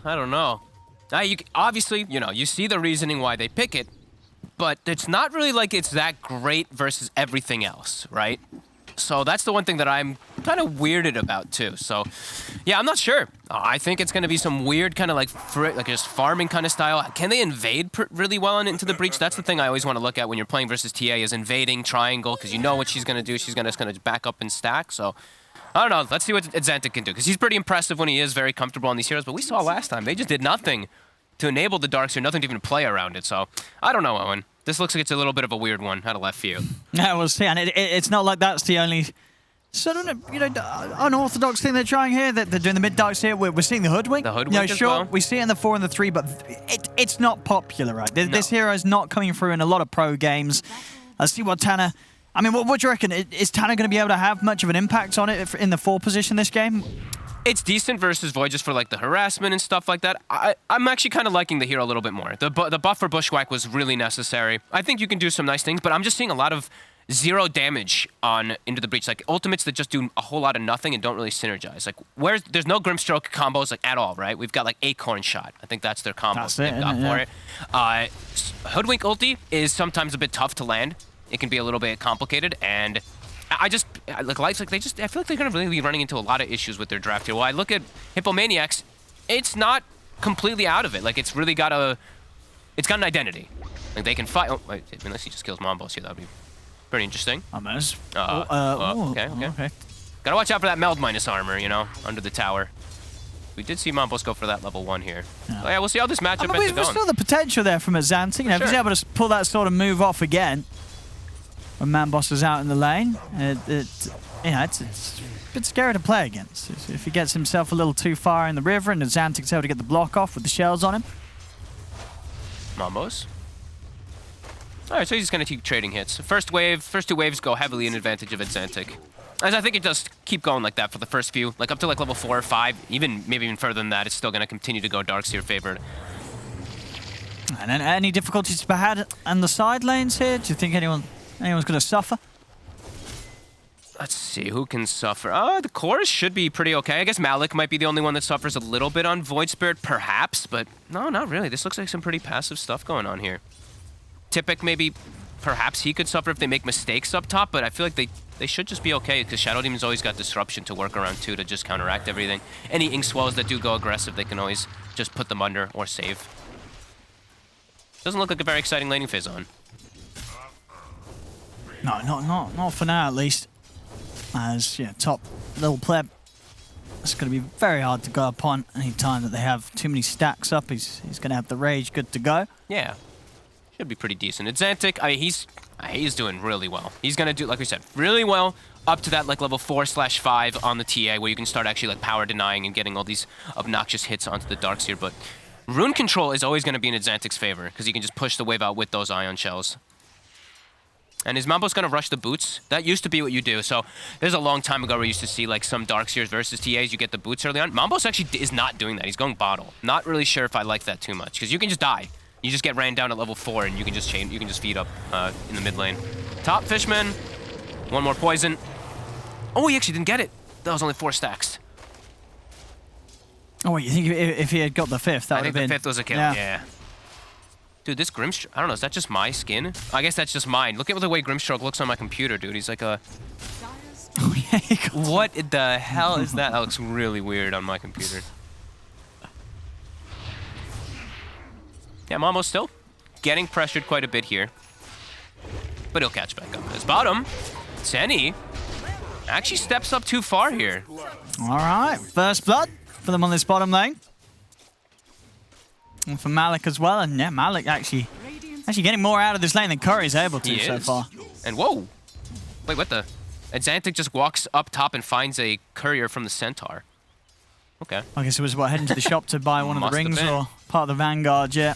I don't know. Obviously, you know, you see the reasoning why they pick it, but it's not really like it's that great versus everything else, right? So that's the one thing that I'm kind of weirded about too. So yeah, I'm not sure. I think it's going to be some weird kind of like just farming kind of style. Can they invade really well into the breach? That's the thing I always want to look at when you're playing versus TA is invading triangle, because you know what she's going to do. She's just going to back up and stack. So I don't know. Let's see what Xantic can do, because he's pretty impressive when he is very comfortable on these heroes. But we saw last time they just did nothing to enable the Darkseer, nothing to even play around it. So I don't know, Owen. This looks like it's a little bit of a weird one out of left field. Yeah, we'll see. And it's not like that's the only sort of, you know, unorthodox thing they're trying here. They're doing the mid darks here. We're seeing the Hoodwink. The Hoodwink, you know, as sure, well. we see it in the 4 and the 3, but it's not popular, right? This hero is not coming through in a lot of pro games. Let's see what Tanner... I mean, what do you reckon? Is Tanner going to be able to have much of an impact on it in the 4 position this game? It's decent versus Void just for like the harassment and stuff like that. I'm actually kind of liking the hero a little bit more. The buff for Bushwhack was really necessary. I think you can do some nice things, but I'm just seeing a lot of 0 damage on Into the Breach. Like ultimates that just do a whole lot of nothing and don't really synergize. Like there's no Grimstroke combos like at all, right? We've got like Acorn Shot. I think that's their combo they've got for it. Hoodwink ulti is sometimes a bit tough to land. It can be a little bit complicated, and I feel like they're gonna really be running into a lot of issues with their draft here. Well, I look at Hippomaniacs, it's not completely out of it. Like it's really got an identity. Like they can fight. Oh, wait, unless he just kills Mombos here, that'd be pretty interesting. Almost. Okay. Gotta watch out for that meld minus armor, you know, under the tower. We did see Mombos go for that level 1 here. Yeah. So yeah, we'll see how this matchup ends up going. We saw the potential there from Xantic. You know, if he's able to pull that sort of move off again. When Manboss is out in the lane, it's a bit scary to play against. If he gets himself a little too far in the river and Xantic's able to get the block off with the shells on him. Mambos. Alright, so he's just going to keep trading hits. First 2 waves go heavily in advantage of Xantic. As I think it does keep going like that for the first few. Like up to like level 4 or 5, maybe even further than that, it's still going to continue to go Darkseer favored. And then any difficulties to be had on the side lanes here? Do you think anyone's going to suffer? Let's see, who can suffer? The chorus should be pretty okay. I guess Malik might be the only one that suffers a little bit on Void Spirit, perhaps, but no, not really. This looks like some pretty passive stuff going on here. Typic, maybe, perhaps he could suffer if they make mistakes up top, but I feel like they should just be okay, because Shadow Demon's always got Disruption to work around too, to just counteract everything. Any Ink Swells that do go aggressive, they can always just put them under or save. Doesn't look like a very exciting laning phase on. No, not for now at least. As top little pleb, it's going to be very hard to go upon any time that they have too many stacks up. He's going to have the rage good to go. Yeah, should be pretty decent. Xantic, I mean, he's doing really well. He's going to do, like we said, really well up to that like level 4/5 on the TA, where you can start actually like power denying and getting all these obnoxious hits onto the Darkseer. But rune control is always going to be in Xantic's favor, because you can just push the wave out with those ion shells. And is Mambo's going to rush the boots? That used to be what you do. So there's a long time ago where we used to see like some Darkseers versus TAs, you get the boots early on. Mambo's actually is not doing that. He's going bottle. Not really sure if I like that too much, because you can just die. You just get ran down at level 4 and you can just feed up in the mid lane. Top Fishman. 1 more poison. Oh, he actually didn't get it. That was only 4 stacks. Oh, wait, you think if he had got the 5th, that would have been... I think the 5th was a kill, yeah. Dude, this Grimstroke, I don't know, is that just my skin? I guess that's just mine. Look at the way Grimstroke looks on my computer, dude. He's like a... Oh, yeah, what the hell is that? That looks really weird on my computer. Yeah, Mamo's still getting pressured quite a bit here. But he'll catch back up. His bottom, Senny, actually steps up too far here. All right, first blood for them on this bottom lane. And for Malik as well, and yeah, Malik actually getting more out of this lane than Curry's able to so far. And whoa! Wait, what the? Xantic just walks up top and finds a courier from the Centaur. Okay. I guess it was heading to the shop to buy one of the rings or part of the Vanguard, yeah.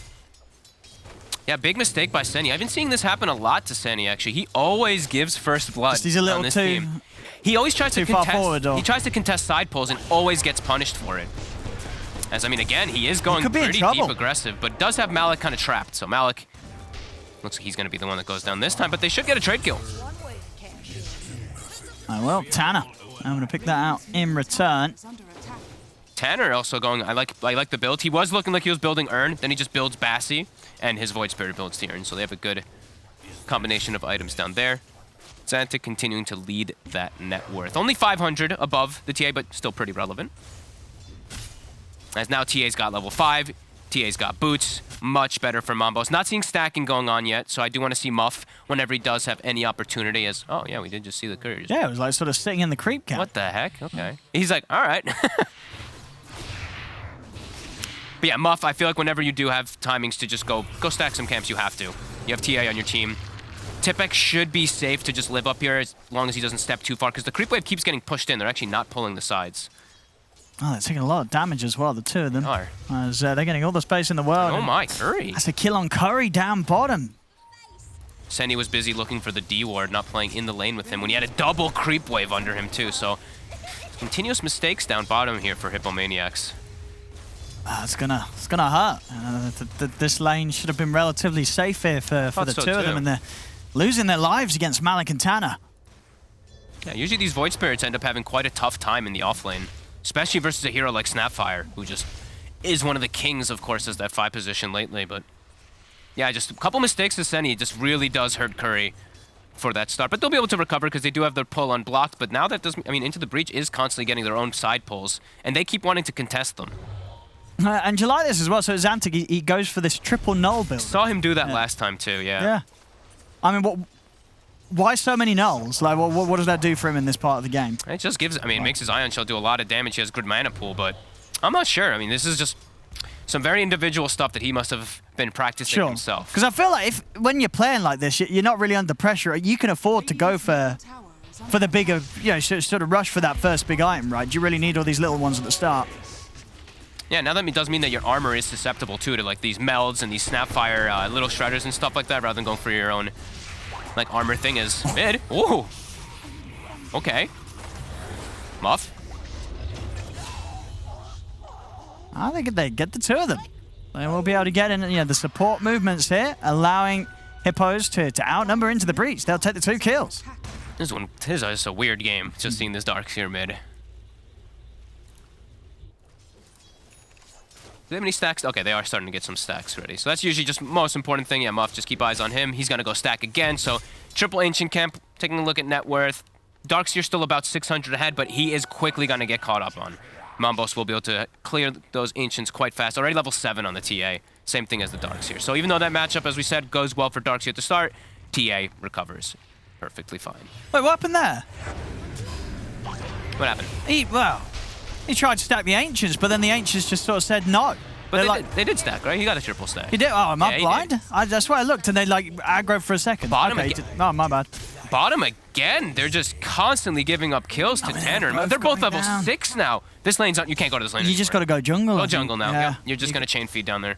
Yeah, big mistake by Senny. I've been seeing this happen a lot to Senny, actually. He always gives first blood he's a little on this too team. He always tries to contest. He tries to contest side pulls and always gets punished for it. As I mean, again, he is going pretty deep aggressive, but does have Malik kind of trapped. So Malik looks like he's going to be the one that goes down this time, but they should get a trade kill. Oh, well, Tanner. I'm going to pick that out in return. Tanner also going, I like the build. He was looking like he was building Urn, then he just builds Bassi, and his Void Spirit builds the Urn. So they have a good combination of items down there. Xantic continuing to lead that net worth. Only 500 above the TA, but still pretty relevant. As now TA's got level 5, TA's got boots. Much better for Mambos. Not seeing stacking going on yet, so I do want to see Muff whenever he does have any opportunity as... Oh, yeah, we did just see the couriers. Yeah, it was like sort of sitting in the creep camp. What the heck? Okay. He's like, all right. But yeah, Muff, I feel like whenever you do have timings to just go stack some camps, you have to. You have TA on your team. Tipek should be safe to just live up here as long as he doesn't step too far, because the creep wave keeps getting pushed in. They're actually not pulling the sides. Oh, they're taking a lot of damage as well, the two of them. Are. As they're getting all the space in the world. Oh my, Curry. That's a kill on Curry down bottom. Senny was busy looking for the D ward, not playing in the lane with him when he had a double creep wave under him too, so continuous mistakes down bottom here for Hippomaniacs. It's gonna hurt. This lane should have been relatively safe here for the two of them, and they're losing their lives against Malik and Tanner. Yeah, usually these Void Spirits end up having quite a tough time in the off lane, especially versus a hero like Snapfire, who just is one of the kings, of course, as that 5 position lately. But yeah, just a couple mistakes to Senny just really does hurt Curry for that start. But they'll be able to recover because they do have their pull unblocked. But now that doesn't, I mean, Into the Breach is constantly getting their own side pulls, and they keep wanting to contest them. And you like this as well. So Xantic, he goes for this triple null build. Saw him do that last time too, yeah. Yeah. I mean, why so many nulls? Like, what does that do for him in this part of the game? It just gives, I mean, it makes his Ion Shell do a lot of damage. He has good mana pool, but I'm not sure. I mean, this is just some very individual stuff that he must have been practicing himself. Because I feel like when you're playing like this, you're not really under pressure. You can afford to go for the bigger, you know, sort of rush for that first big item, right? Do you really need all these little ones at the start? Yeah, now that does mean that your armor is susceptible too to like these melds and these Snapfire little shredders and stuff like that, rather than going for your own like armor thing is mid. Ooh. Okay. Muff. I think they get the two of them. They will be able to get in, you know, the support movements here, allowing Hippos to outnumber Into the Breach. They'll take the 2 kills. This is just a weird game, just seeing this Darkseer mid. Do they have any stacks? Okay, they are starting to get some stacks ready. So that's usually just the most important thing. Yeah, Muff, just keep eyes on him. He's going to go stack again. So triple Ancient Camp, taking a look at net worth. Darkseer still about 600 ahead, but he is quickly going to get caught up on. Mambos will be able to clear those Ancients quite fast. Already level 7 on the TA. Same thing as the Darkseer. So even though that matchup, as we said, goes well for Darkseer at the start, TA recovers perfectly fine. Wait, what happened there? What happened? He tried to stack the Ancients, but then the Ancients just sort of said no. But they did stack, right? He got a triple stack. He did? Oh, am I blind? That's why I looked, and they like aggro for a second. Bottom okay, again. Oh, my bad. Bottom again. They're just constantly giving up kills to Tanner. They're both level 6 now. This lane's on. You can't go to this lane. You just got to go jungle. Go jungle now. Yeah. You're just going to chain feed down there.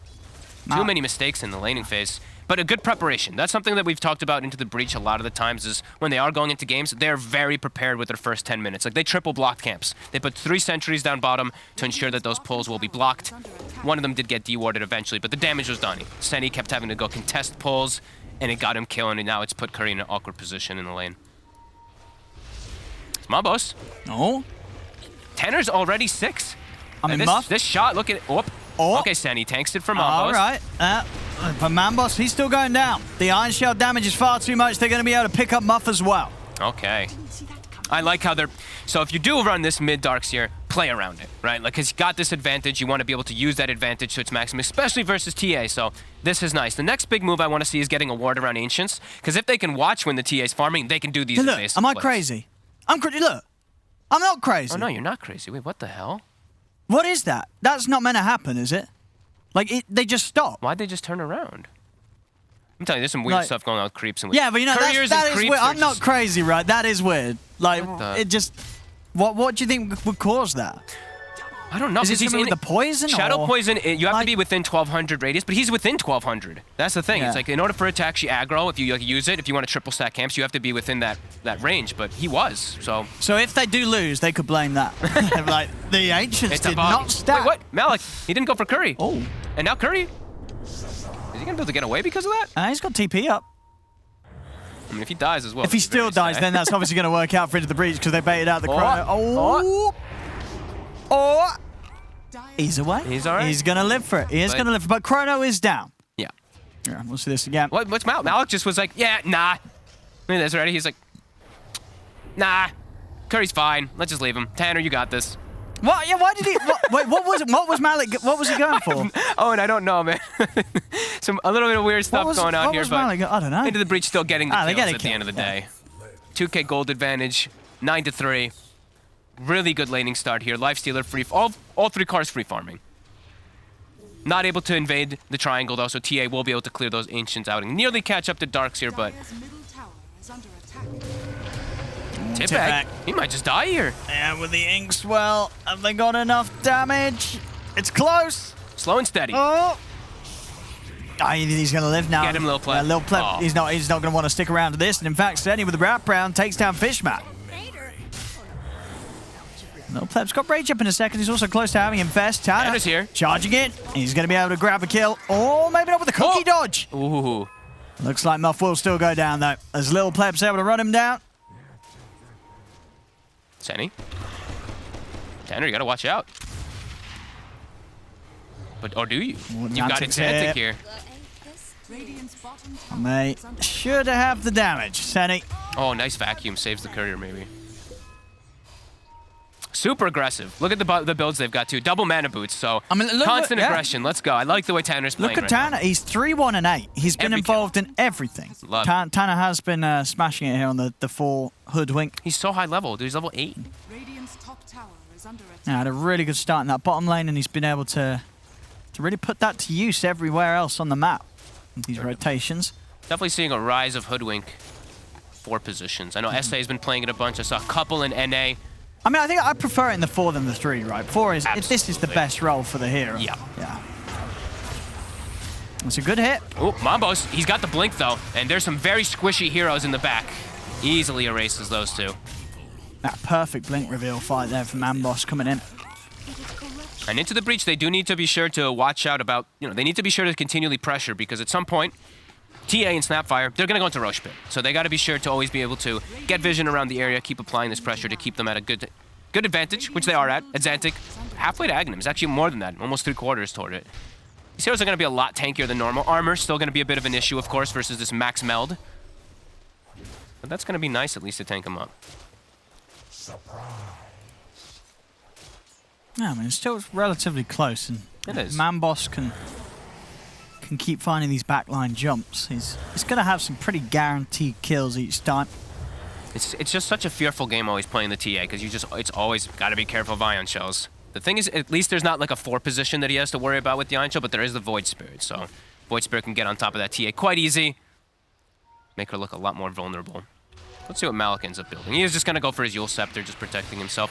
Too many mistakes in the laning phase. But a good preparation. That's something that we've talked about Into the Breach a lot of the times is when they are going into games, they're very prepared with their first 10 minutes. Like, they triple blocked camps. They put 3 sentries down bottom to ensure that those pulls will be blocked. One of them did get dewarded eventually, but the damage was done. Senny kept having to go contest pulls, and it got him killing, and now it's put Curry in an awkward position in the lane. It's Mambos. No. Tanner's already 6. I mean, Muff. This shot, look at it. Oh. Okay, Senny tanks it for Mambos. All right. But Mambos, he's still going down. The Iron Shell damage is far too much. They're going to be able to pick up Muff as well. Okay. I like how they're... So if you do run this mid Darkseer, play around it, right? Like, because you got this advantage. You want to be able to use that advantage to its maximum, especially versus TA. So this is nice. The next big move I want to see is getting a ward around Ancients. Because if they can watch when the TA is farming, they can do these evasive am I plays. crazy? Look, I'm not crazy. Oh, no, you're not crazy. Wait, what the hell? What is that? That's not meant to happen, is it? Like, they just stop. Why'd they just turn around? I'm telling you, there's some weird stuff going on with creeps and with yeah, but you know, that is weird. I'm not crazy, right? That is weird. Like, it just... What do you think would cause that? I don't know. Is it something with the poison? Shadow poison, you have to be within 1200 radius, but he's within 1200. That's the thing. Yeah. It's like, in order for it to actually aggro, if you like, use it, if you want to triple stack camps, you have to be within that range, but he was, so... So if they do lose, they could blame that. Like, the Ancients did not stack. Wait, what? Malik, he didn't go for Curry. Oh. And now Curry? Is he going to be able to get away because of that? He's got TP up. I mean, if he dies as well. If he still dies, then that's obviously going to work out for Into the Breach because they baited out the chrono. He's away. He's all right. He's going to live for it. He is going to live for it. But Chrono is down. Yeah. Yeah, we'll see this again. What's Malik? Malik just was like, yeah, nah. Look at this already. He's like, nah. Curry's fine. Let's just leave him. Tanner, you got this. What? Yeah, why did he... Wait, what was Malik... What was he going for? Oh, and I don't know, man. A little bit of weird stuff going on here, but Malik? I don't know. Into the breach, still getting the kills at the end of the Yeah. day. 2K gold advantage, 9-3. Really good laning start here. Lifestealer free, all 3 cars free farming. Not able to invade the triangle though, so TA will be able to clear those ancients out and nearly catch up to Darks here, but Tipek, he might just die here. Yeah, with the Inkswell, have they got enough damage? It's close. Slow and steady. Oh. He's going to live now. Get him, Lil Pleb. Lil Pleb, Oh. he's not going to want to stick around to this. And in fact, Steady with the wraparound takes down Fishmat. Lil Pleb's got Rage up in a second. He's also close to having Infest. Tanner's here. Charging it. He's going to be able to grab a kill. Oh, maybe not with the cookie dodge. Ooh. Looks like Muff will still go down, though, as Lil Pleb's able to run him down. Senny. Tanner, you gotta watch out. But, or do you? You've got Exantic here. They should have the damage. Senny. Oh, nice vacuum. Saves the courier, maybe. Super aggressive. Look at the builds they've got, too. Double mana boots, so I mean, constant aggression. Let's go. I like the way Tanner's playing Look at Tanner. He's 3-1-8. He's been Every involved in everything. Love it. Tanner has been smashing it here on the 4 hoodwink. He's so high level. Dude, he's level 8. Yeah, had a really good start in that bottom lane, and he's been able to really put that to use everywhere else on the map with these rotations. Definitely seeing a rise of Hoodwink 4 positions. I know SA has been playing it a bunch. I saw a couple in NA. I mean, I think I prefer it in the 4 than the 3, right? 4 is... This is the best role for the hero. Yeah. Yeah. It's a good hit. Oh, Mambos. He's got the blink, though. And there's some very squishy heroes in the back. Easily erases those 2. That perfect blink reveal fight there from Mambos coming in. And into the breach, they do need to be sure to watch out about... they need to be sure to continually pressure, because at some point, TA and Snapfire, they're going to go into Roche Pit. So they got to be sure to always be able to get vision around the area, keep applying this pressure to keep them at a good advantage, which they are at. Xantic, halfway to Aghanim. It's actually more than that, almost 3/4 toward it. These heroes are going to be a lot tankier than normal. Armor still going to be a bit of an issue, of course, versus this max meld. But that's going to be nice, at least, to tank them up. Yeah, I mean, it's still relatively close, and It is. Mambos can keep finding these backline jumps. He's going to have some pretty guaranteed kills each time. It's just such a fearful game always playing the TA, because it's always got to be careful of Ion Shells. The thing is, at least there's not like a 4 position that he has to worry about with the Ion Shell, but there is the Void Spirit, so Void Spirit can get on top of that TA quite easy. Make her look a lot more vulnerable. Let's see what Malik ends up building. He is just going to go for his Yule Scepter, just protecting himself.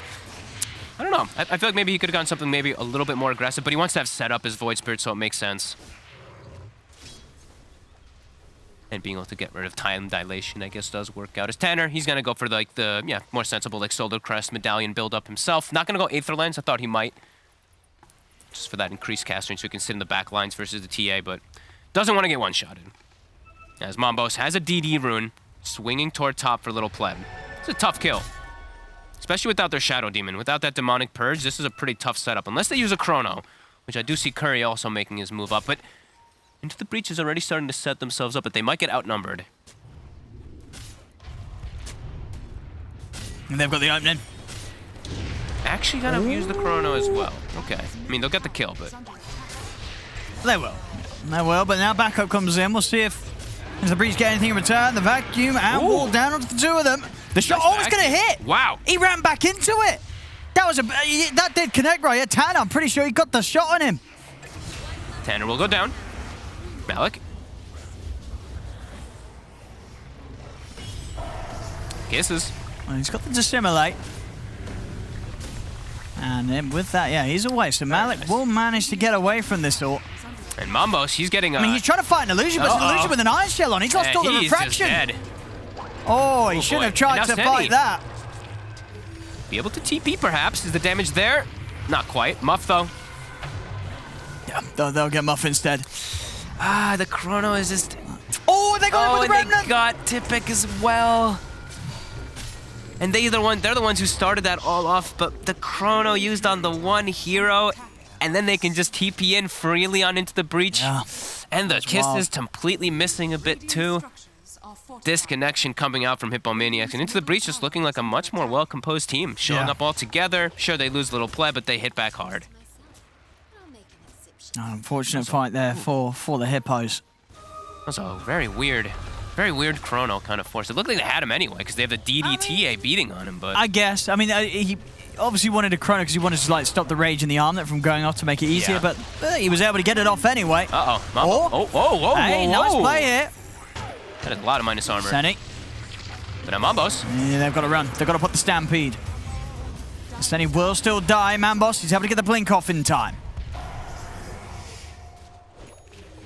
I don't know. I feel like maybe he could have gotten something maybe a little bit more aggressive, but he wants to have set up his Void Spirit, so it makes sense. And being able to get rid of time dilation, I guess, does work out. As Tanner, he's going to go for the more sensible like Solar Crest Medallion build up himself. Not going to go Aether Lens. I thought he might. Just for that increased cast range so he can sit in the back lines versus the TA, but doesn't want to get one-shotted. As Mambos has a DD rune, swinging toward top for Little Pleb. It's a tough kill. Especially without their Shadow Demon. Without that Demonic Purge, this is a pretty tough setup. Unless they use a Chrono, which I do see Curry also making his move up. But Into the Breach is already starting to set themselves up, but they might get outnumbered. And they've got the opening. Actually gonna use the Chrono as well. Okay. I mean, they'll get the kill, but... They will. They will, but now backup comes in. We'll see if does the Breach get anything in return. The vacuum and wall down onto the 2 of them. The shot, it's going to hit. Wow. He ran back into it. That did connect right here. Tanner, I'm pretty sure he got the shot on him. Tanner will go down. Malik. Kisses. Well, he's got the Dissimulate. And then with that, yeah, he's away. So Malik will manage to get away from this ult. And Mambos, he's getting... I mean, he's trying to fight an illusion, but it's an illusion with an Iron Shell on. He's lost all the refraction. Dead. Oh, he shouldn't have tried to fight that. Be able to TP, perhaps. Is the damage there? Not quite. Muff, though. Yeah, they'll get Muff instead. Ah, the Chrono is just... Oh, they got him with the and Remnant! they got Tipek as well. And they're the ones who started that all off, but the Chrono used on the one hero, and then they can just TP in freely on into the breach. Yeah. And the kiss wild. is completely missing a bit too. Disconnection coming out from Hippomaniacs, and into the breach just looking like a much more well-composed team. Showing up all together. Sure, they lose a little play, but they hit back hard. Unfortunate fight there for the Hippos. That was a very weird chrono kind of force. It looked like they had him anyway, because they have the DDTA beating on him, but... I guess. I mean, he obviously wanted a chrono because he wanted to like stop the rage in the armlet from going off to make it easier, but he was able to get it off anyway. Whoa, Hey, nice play here. That is a lot of minus armor. Senny. But Mambos. Yeah, they've got to run. They've got to put the Stampede. Senny will still die. Mambos, he's able to get the blink off in time.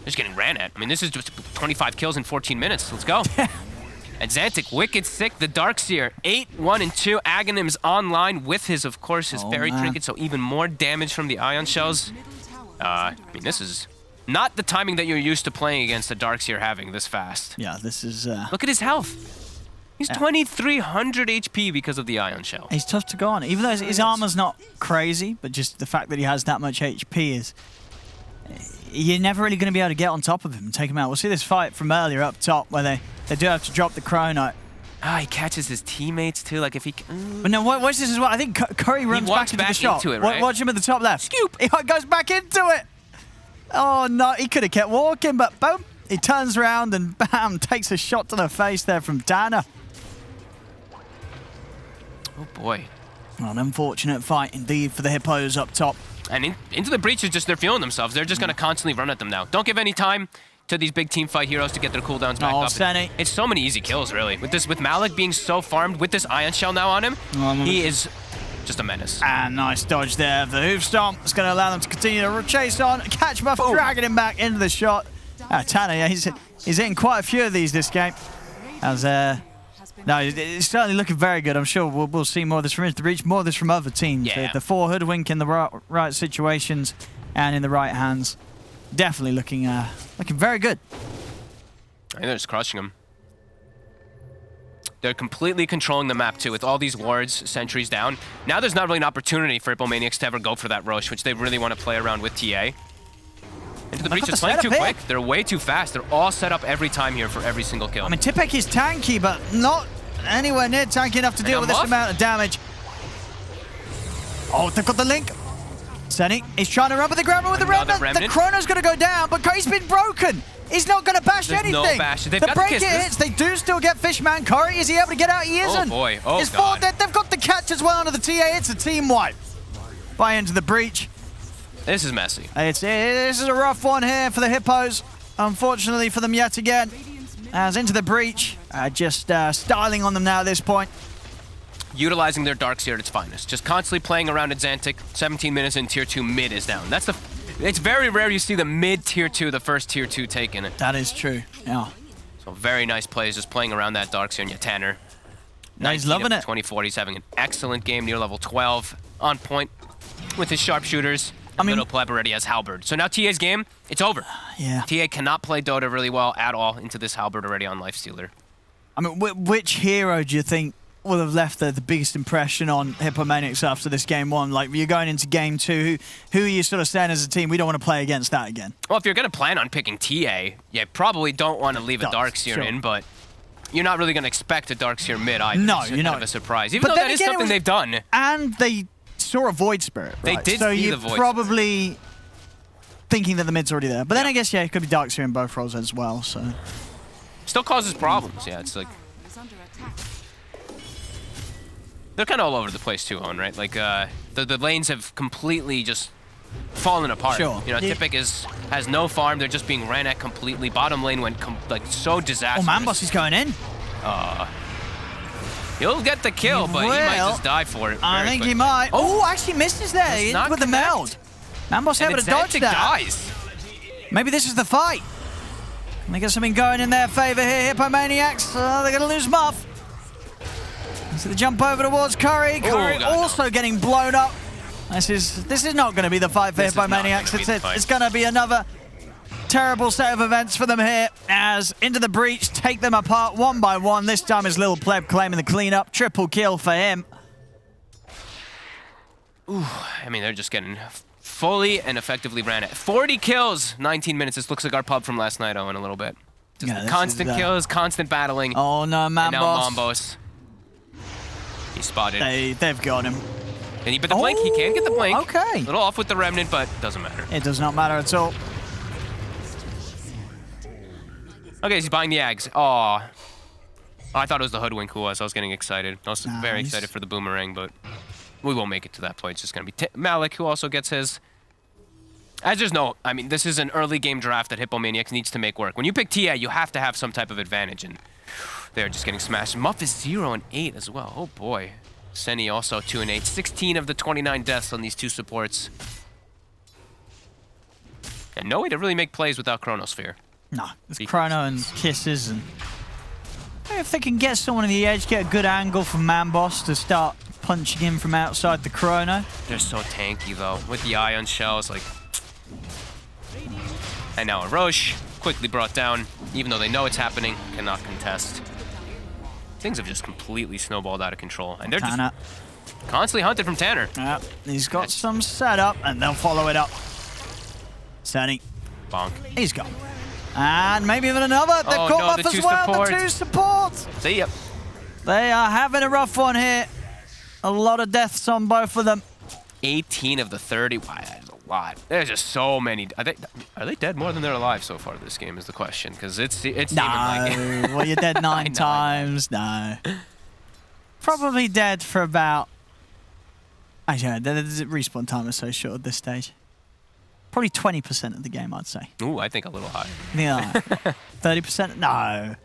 Just getting ran at. I mean, this is just 25 kills in 14 minutes. Let's go. And Xantic, wicked sick. The Darkseer, 8-1-2. Aghanim's online with his, of course, his fairy trinket, so even more damage from the ion shells. I mean, this is not the timing that you're used to playing against the Darkseer having this fast. Yeah, this is... Look at his health. He's 2,300 HP because of the ion shell. He's tough to go on. Even though his armor's not crazy, but just the fact that he has that much HP is... You're never really going to be able to get on top of him and take him out. We'll see this fight from earlier up top where they do have to drop the chrono. Ah, he catches his teammates too, like if he... But no, watch this as well. I think Curry runs back into the shot. Into it, right? Watch him at the top left. Scoop! He goes back into it! Oh no, he could have kept walking, but boom! He turns around and bam, takes a shot to the face there from Dana. Oh boy. Well, an unfortunate fight indeed for the Hippos up top. And into the breach is just, they're feeling themselves. They're just going to constantly run at them now. Don't give any time to these big team fight heroes to get their cooldowns back up. Senny. It's so many easy kills, really. With Malik being so farmed, with this ion shell now on him, he is just a menace. And nice dodge there. The hoof stomp is going to allow them to continue to chase on. Catch him off, dragging him back into the shot. Tanner, yeah, he's hitting quite a few of these this game. As no, it's certainly looking very good. I'm sure we'll see more of this from Into the Breach, more of this from other teams. Yeah. The 4 hoodwink in the right situations and in the right hands. Definitely looking very good. I think they're just crushing them. They're completely controlling the map too, with all these wards, sentries down. Now there's not really an opportunity for Hippomaniacs to ever go for that Roche, which they really want to play around with TA. Into the breach is playing too quick. They're way too fast. They're all set up every time here for every single kill. I mean, Tipek is tanky, but not anywhere near tanky enough to deal with this amount of damage. Oh, they've got the link. Senny, he's trying to run with the Grandma with the Remnant. The Chrono's going to go down, but he's been broken. He's not going to bash anything. No bash. The break hits. They do still get Fishman. Curry, is he able to get out? He isn't. Oh, boy. Oh, it's God. They've got the catch as well under the TA. It's a team wipe. By Into the Breach. This is messy. This is a rough one here for the Hippos. Unfortunately for them yet again. As Into the Breach, just styling on them now at this point. Utilizing their Darkseer at its finest. Just constantly playing around at Xantic. 17 minutes in Tier 2, mid is down. It's very rare you see the mid Tier 2, the first Tier 2 taken. That is true, yeah. So very nice plays, just playing around that Darkseer. And Tanner. No, he's loving it. 24, he's having an excellent game, near level 12. On point with his sharpshooters. I mean, Little Pleb already has Halberd. So now TA's game, it's over. Yeah. TA cannot play Dota really well at all into this Halberd already on Lifestealer. I mean, which hero do you think will have left the biggest impression on Hippomaniacs after this game 1? Like, you're going into game 2, who are you sort of saying as a team, we don't want to play against that again? Well, if you're going to plan on picking TA, you probably don't want to leave a Darkseer in, but you're not really going to expect a Darkseer mid either. No, it's you're not. Kind of a surprise, even though that is something they've done. And they saw a Void Spirit, right? They did see the Void Spirit. Probably thinking that the mid's already there. But then I guess, it could be Darkseer in both roles as well, so... Still causes problems, yeah, it's like... They're kind of all over the place too, Owen, right? Like, the lanes have completely just fallen apart. Sure. You know, Tipek has no farm, they're just being ran at completely. Bottom lane went, like, so disastrous. Oh, Mambos is going in. He'll get the kill, but he might just die for it. I think he might. Oh, actually misses there with the meld. Mambos able to dodge that. Dies. Maybe this is the fight. And they get something going in their favor here, Hippomaniacs. They're going to lose Muff. So the jump over towards Curry. Curry also getting blown up. This is not going to be the fight for Hippomaniacs. It's going to be another terrible set of events for them here as Into the Breach take them apart one by one. This time is Little Pleb claiming the cleanup. Triple kill for him. Ooh, I mean, they're just getting fully and effectively ran it. 40 kills, 19 minutes. This looks like our pub from last night, Owen, a little bit. Just Yeah, constant kills, constant battling. Oh no, man, and now boss. Mambos. He's spotted. They've got him. And he, but the blink, he can get the blink. Okay. A little off with the remnant, but doesn't matter. It does not matter at all. Okay, he's buying the Ags. Aw. Oh, I thought it was the Hoodwink who was. I was getting excited. I was very excited for the Boomerang, but we won't make it to that point. It's just going to be Malik, who also gets his. As there's no, I mean, this is an early game draft that Hippomaniacs needs to make work. When you pick TA, you have to have some type of advantage, and they're just getting smashed. Muff is 0 and 8 as well. Oh boy. Senny also 2 and 8. 16 of the 29 deaths on these two supports. And no way to really make plays without Chronosphere. No, it's Chrono and Kisses, and if they can get someone on the edge, get a good angle from Manboss to start punching him from outside the Chrono. They're so tanky though, with the ion shells, like. And now a Roche, quickly brought down, even though they know it's happening, cannot contest. Things have just completely snowballed out of control, and they're Tanner. just constantly hunted from Tanner. Yeah, he's got some setup, and they'll follow it up. Senny. Bonk. He's gone. And maybe even another. They've got Muff as well, the two supports. See ya. They are having a rough one here. A lot of deaths on both of them. 18 of the 30. Wow, that's a lot. There's just so many. Are they dead more than they're alive so far this game is the question, because it's no, even like... well, you're dead 9 times. No. Probably dead for about... Actually, the respawn time is so short at this stage. Probably 20% of the game, I'd say. Ooh, I think a little higher. Yeah. 30%? No.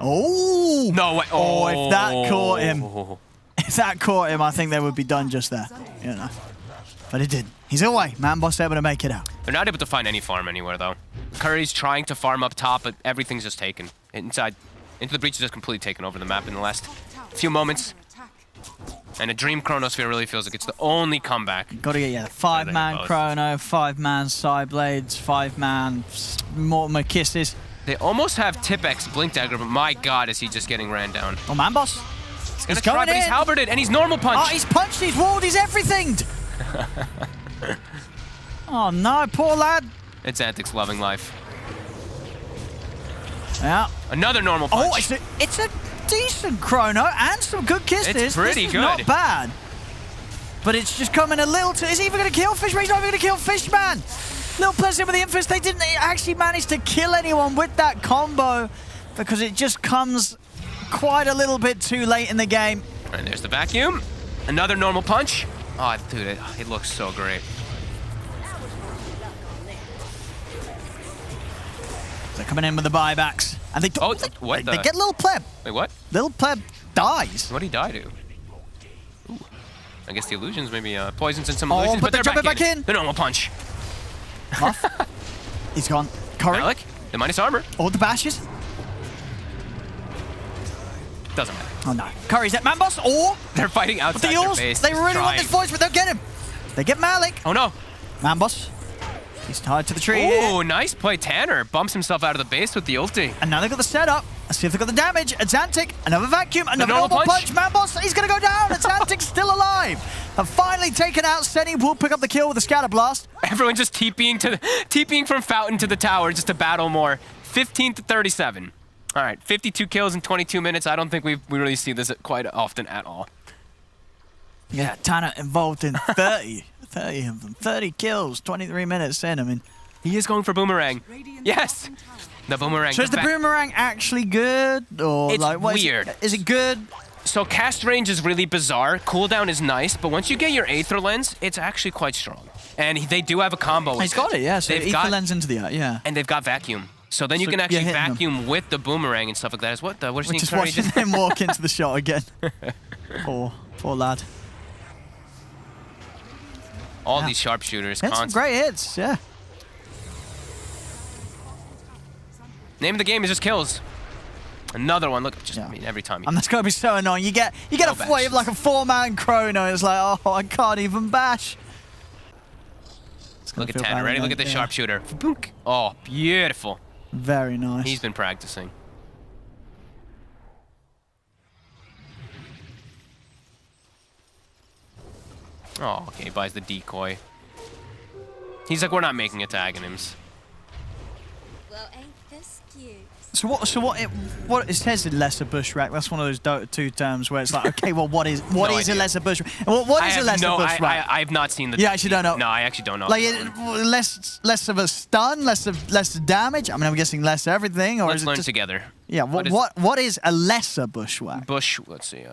Oh! No way. Oh, if that caught him. If that caught him, I think they would be done just there. You know. But it didn't. He's away. Manboss able to make it out. They're not able to find any farm anywhere, though. Curry's trying to farm up top, but everything's just taken. Inside, Into the Breach is just completely taken over the map in the last few moments. And a Dream Chronosphere really feels like it's the only comeback. Got to get, yeah, 5-man Chrono, 5-man Psyblades, 5-man Mortimer Kisses. They almost have Tipex Blink Dagger, but my god, is he just getting ran down. Oh, Manboss. He's try, but he's halberded, and he's normal punch. Oh, he's punched, he's walled, he's everything. Oh no, poor lad. It's Antics loving life. Yeah. Another normal punch. Oh, it's a decent Chrono and some good kisses. It's pretty good. Not bad. But it's just coming a little too... Is he even going to kill Fishman? He's not even going to kill Fishman. Little pleasant with the infest. They didn't actually manage to kill anyone with that combo because it just comes quite a little bit too late in the game. And there's the vacuum. Another normal punch. Oh, dude, it looks so great. They're coming in with the buybacks. And they oh, what they get Little Pleb. Wait, what? Little Pleb dies. What did he die to? Ooh. I guess the illusions, maybe poisons and some illusions, but they're jumping back in. The normal punch. Muff. He's gone. Curry. Malik, the minus armor. All the bashes. Doesn't matter. Oh no. Curry's at Manboss, or they're fighting outside their base. They really want this voice, but they'll get him. They get Malik. Oh no. Manboss. He's tied to the tree. Oh, nice play. Tanner bumps himself out of the base with the ulti. And now they've got the setup. Let's see if they've got the damage. Azantic, another vacuum, another normal punch. Manboss, he's going to go down. Azantic's still alive. Have finally taken out Senny. Will pick up the kill with a scatter blast. Everyone just TPing from Fountain to the tower just to battle more. 15 to 37. All right, 52 kills in 22 minutes. I don't think we really see this quite often at all. Yeah, Tanner involved in 30 of them. 30 kills, 23 minutes in. I mean, he is going for Boomerang. Yes, the Boomerang. So is the Boomerang actually good? Or it's like, weird. Is it good? So cast range is really bizarre. Cooldown is nice, but once you get your Aether Lens, it's actually quite strong. And they do have a combo. He's got it, yeah. So Aether Lens into the yeah. And they've got Vacuum. So then you can actually vacuum with the Boomerang and stuff like that. Is what we're seeing. Just watching him walk into the shot again. Poor lad. All these sharpshooters, some great hits, yeah. Name of the game is just kills. Another one. Look, just I mean, every time. And that's gotta be so annoying. You get a wave like a 4-man Chrono. It's like, oh, I can't even bash. Look at Tanner. Ready? Look at the sharpshooter. Oh, beautiful. Very nice. He's been practicing. Oh, okay. He buys the decoy. He's like, we're not making it to Aghanims. Well, ain't this cute? So what it says in lesser bushwhack? That's one of those Dota 2 terms where it's like, okay, well, what is a lesser bushwhack? What is a lesser bushwhack? I have not seen the. You actually don't know. No, I actually don't know. Like less of a stun, less damage. I mean, I'm guessing less everything, or Let's is it learn just, together. Yeah. What is a lesser bushwhack? Let's see.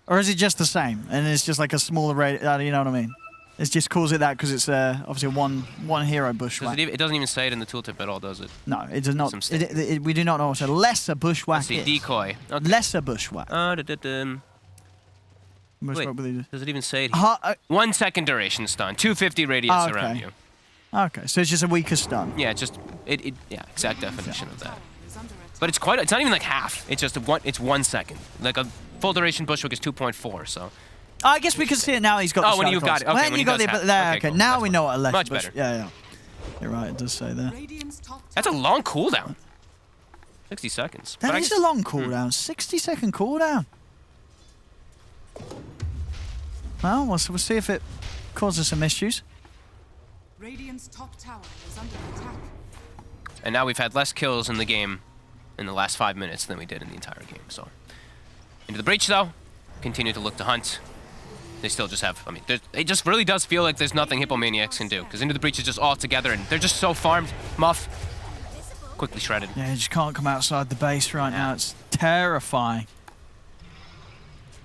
Or is it just the same and it's just like a smaller rate? You know what I mean? It just calls it that because it's obviously one hero bushwhack. It doesn't even say it in the tooltip at all, does it? No, it does not. We do not know what a lesser bushwhack Let's see, is. decoy. Okay. Lesser bushwhack. Wait, does it even say it here? 1 second duration stun, 250 radius around you. Okay, so it's just a weaker stun. Yeah, it's just yeah, exact definition of that. But it's not even like half. It's just it's 1 second. Like a full duration bushwhack is 2.4, so. I guess we can see it now. He's got. Oh, when you've got it. Okay, when you got it there. Okay, cool. now That's we know what a lesser. Much better. Yeah. You're right. It does say there. That's a long cooldown. 60 seconds. That is a long cooldown. 60-second cooldown. Well, we'll see if it causes some issues. Radiant's top tower is under attack. And now we've had less kills in the game in the last 5 minutes than we did in the entire game. So into the breach though. Continue to look to hunt. They still just have, I mean, it just really does feel like there's nothing Hippomaniacs can do, because Into the Breach is just all together, and they're just so farmed. Muff, quickly shredded. Yeah, you just can't come outside the base right now. It's terrifying.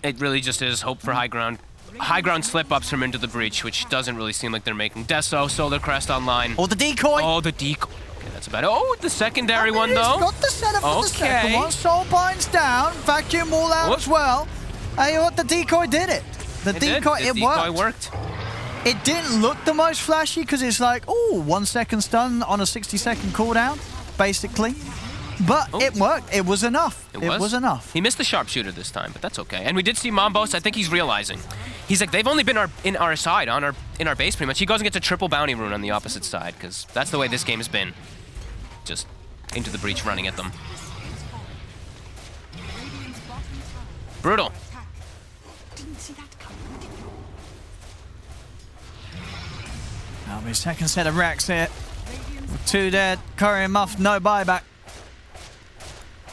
It really just is hope for high ground. High ground slip-ups from Into the Breach, which doesn't really seem like they're making. Deso, Solar Crest online. Oh, the decoy! Oh, the decoy. Okay, that's about it. Oh, the secondary one, though. He's got the setup for the second one. Soul binds down, vacuum all out as well. Hey, what, the decoy did it. The decoy worked. It didn't look the most flashy because it's like, oh, 1 second stun on a 60-second cooldown, basically. But it worked. It was enough. It was enough. He missed the sharpshooter this time, but that's okay. And we did see Mambos. I think he's realizing. He's like, they've only been in our side, in our base pretty much. He goes and gets a triple bounty rune on the opposite side, because that's the way this game has been. Just Into the Breach running at them. Brutal. That'll be a second set of racks here. 2 dead, Curry and Muff, no buyback.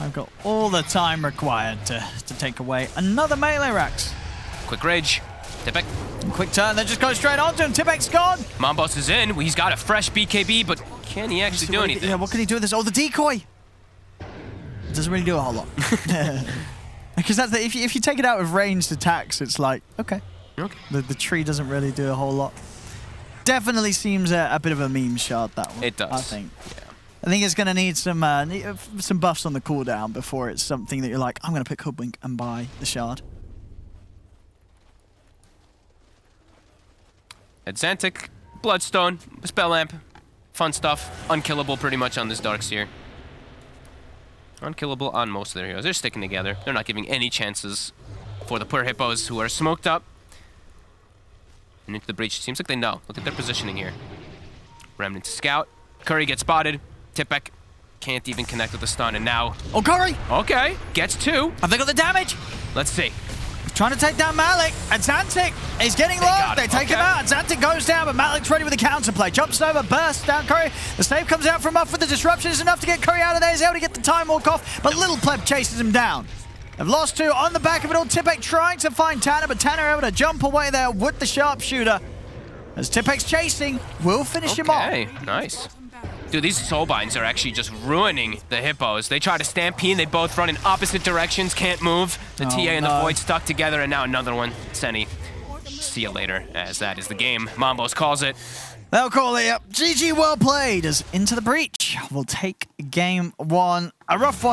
I've got all the time required to take away another melee racks. Quick rage. Tipek. Quick turn, they just go straight onto him. Tipek's gone. Mambos is in. He's got a fresh BKB, but can he actually do anything? Yeah, what can he do with this? Oh, the decoy. It doesn't really do a whole lot. Because that's if you take it out with ranged attacks, it's like, okay. The tree doesn't really do a whole lot. Definitely seems a bit of a meme shard, that one. It does. I think. Yeah. I think it's going to need some buffs on the cooldown before it's something that you're like, I'm going to pick Hoodwink and buy the shard. Exantic, Bloodstone, Spell Lamp, fun stuff. Unkillable pretty much on this Darkseer. Unkillable on most of their heroes. They're sticking together. They're not giving any chances for the poor hippos who are smoked up. And Into the Breach. Seems like they know. Look at their positioning here. Remnant Scout. Curry gets spotted. Tipek can't even connect with the stun, and now... Oh, Curry! Okay, gets 2. Have they got the damage? Let's see. Trying to take down Malik. Exantic is getting low. They take him out. Exantic goes down, but Malik's ready with the counterplay. Jumps over, bursts down Curry. The save comes out from Muff with the disruption. It's enough to get Curry out of there. He's able to get the time walk off, but Little Pleb chases him down. They've lost 2 on the back of it all. Tipek trying to find Tanner, but Tanner able to jump away there with the sharpshooter. As Tipek's chasing, will finish him off. Okay, nice. Dude, these soulbinds are actually just ruining the hippos. They try to stampede, they both run in opposite directions, can't move. The TA and the Void stuck together, and now another one. Senny. See you later, as that is the game. Mambos calls it. They'll call it up. GG, well played, as Into the Breach will take game 1. A rough one.